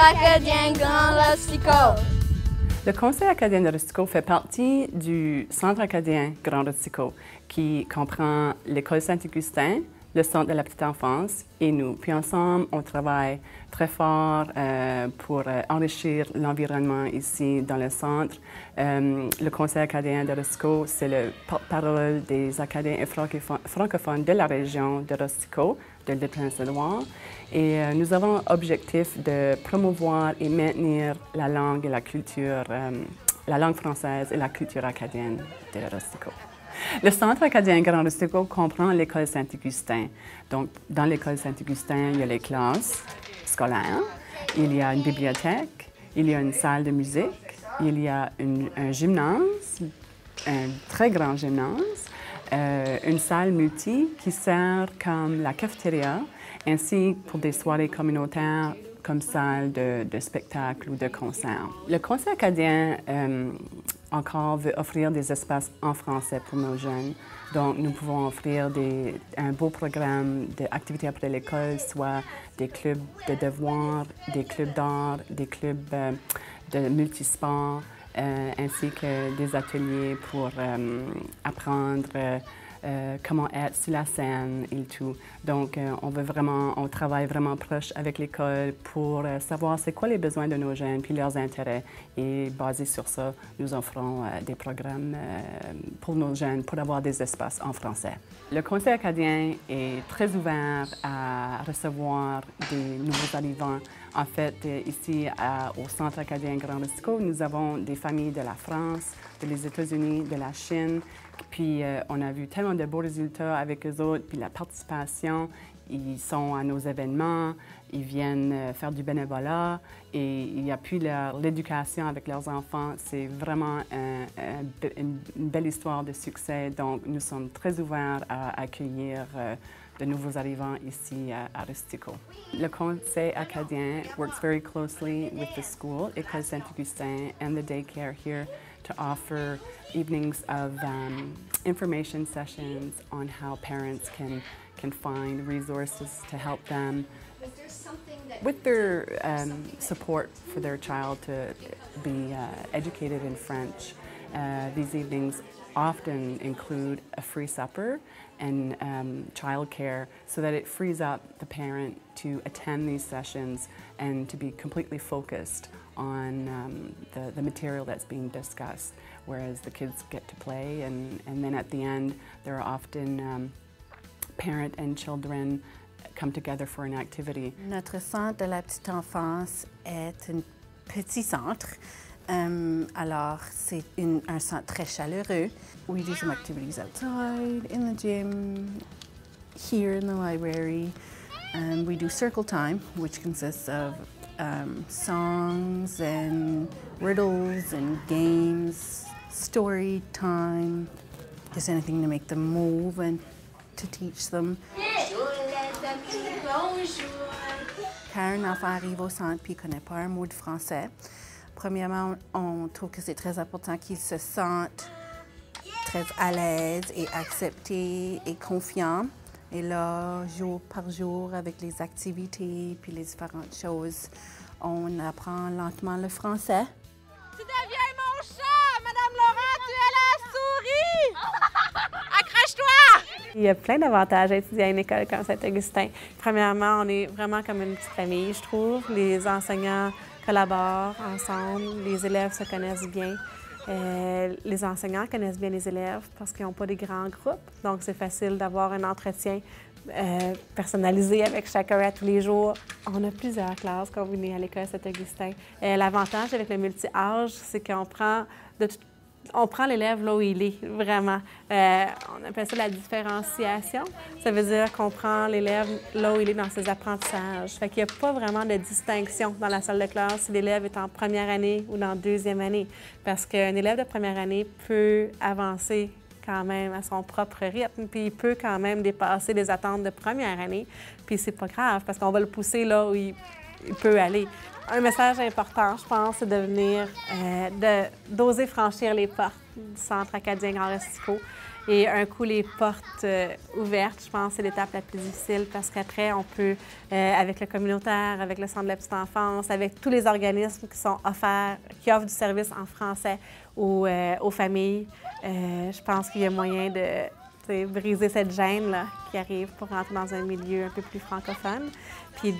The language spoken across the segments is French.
acadien Grand Rustico. Le Conseil acadien de Rustico fait partie du Centre acadien Grand Rustico qui comprend l'École Saint-Augustin, le Centre de la petite enfance et nous. Puis ensemble, on travaille très fort pour enrichir l'environnement ici dans le centre. Le Conseil acadien de Rustico, c'est le porte-parole des Acadiens et francophones de la région de Rustico, de l'Île-Prince-Édouard. Et nous avons l'objectif de promouvoir et maintenir la langue et la culture, la langue française et la culture acadienne de Rustico. Le Centre acadien Grand Rustico comprend l'École Saint-Augustin. Donc, dans l'École Saint-Augustin, il y a les classes scolaires, il y a une bibliothèque, il y a une salle de musique, il y a un gymnase, un très grand gymnase, une salle multi qui sert comme la cafétéria, ainsi pour des soirées communautaires comme salle de spectacle ou de concert. Le Conseil acadien encore veut offrir des espaces en français pour nos jeunes. Donc, nous pouvons offrir un beau programme d'activités après l'école, soit des clubs de devoirs, des clubs d'art, des clubs de multisport, ainsi que des ateliers pour apprendre comment être sur la scène et tout. Donc, on travaille vraiment proche avec l'école pour savoir c'est quoi les besoins de nos jeunes puis leurs intérêts. Et basé sur ça, nous offrons des programmes pour nos jeunes pour avoir des espaces en français. Le Conseil acadien est très ouvert à recevoir des nouveaux arrivants. En fait, ici, au Centre acadien Grand Rustico, nous avons des familles de la France, des États-Unis, de la Chine. Puis, on a vu tellement de beaux résultats avec eux autres. Puis, la participation, ils sont à nos événements, ils viennent faire du bénévolat et ils appuient l'éducation avec leurs enfants. C'est vraiment une belle histoire de succès. Donc, nous sommes très ouverts à accueillir de nouveaux arrivants ici à Rustico. Le Conseil acadien works very closely with the school, École Saint-Augustin, and the daycare here to offer evenings of information sessions on how parents can find resources to help them with their support for their child to be educated in French. These evenings often include a free supper and childcare so that it frees up the parent to attend these sessions and to be completely focused on the material that's being discussed, whereas the kids get to play and then at the end there are often parent and children come together for an activity. Notre centre de la petite enfance est un petit centre. Alors, c'est un centre très chaleureux. We do some activities outside, in the gym, here in the library. We do circle time, which consists of songs and riddles and games, story time, just anything to make them move and to teach them. Quand un enfant arrive au centre et ne connaît pas un mot de français, premièrement, on trouve que c'est très important qu'ils se sentent très à l'aise et acceptés et confiants. Et là, jour par jour, avec les activités puis les différentes choses, on apprend lentement le français. Tu deviens mon chat! Madame Laurent, tu es la souris! Accroche-toi! Il y a plein d'avantages à étudier à une école comme Saint-Augustin. Premièrement, on est vraiment comme une petite famille, je trouve. Les enseignants collaborent ensemble, les élèves se connaissent bien. Les enseignants connaissent bien les élèves parce qu'ils n'ont pas des grands groupes, donc c'est facile d'avoir un entretien personnalisé avec chacun à tous les jours. On a plusieurs classes combinées à l'école Saint-Augustin. L'avantage avec le multi-âge, c'est qu'on prend l'élève là où il est, vraiment. On appelle ça la différenciation. Ça veut dire qu'on prend l'élève là où il est dans ses apprentissages. Fait qu'il n'y a pas vraiment de distinction dans la salle de classe si l'élève est en première année ou dans deuxième année. Parce qu'un élève de première année peut avancer quand même à son propre rythme, puis il peut quand même dépasser les attentes de première année. Puis c'est pas grave, parce qu'on va le pousser là où il peut aller. Un message important, je pense, c'est de venir, d'oser franchir les portes. du Centre acadien Grand Restico. Et un coup, les portes ouvertes, je pense que c'est l'étape la plus difficile parce qu'après, on peut, avec le communautaire, avec le Centre de la petite enfance, avec tous les organismes qui sont offerts, qui offrent du service en français aux familles, je pense qu'il y a moyen de briser cette gêne-là qui arrive pour rentrer dans un milieu un peu plus francophone, puis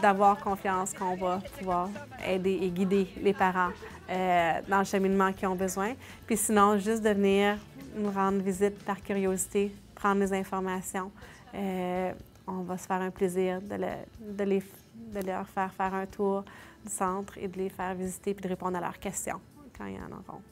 d'avoir confiance qu'on va pouvoir aider et guider les parents dans le cheminement qu'ils ont besoin. Puis sinon, juste de venir nous rendre visite par curiosité, prendre les informations. On va se faire un plaisir de leur faire un tour du centre et de les faire visiter puis de répondre à leurs questions quand ils en auront.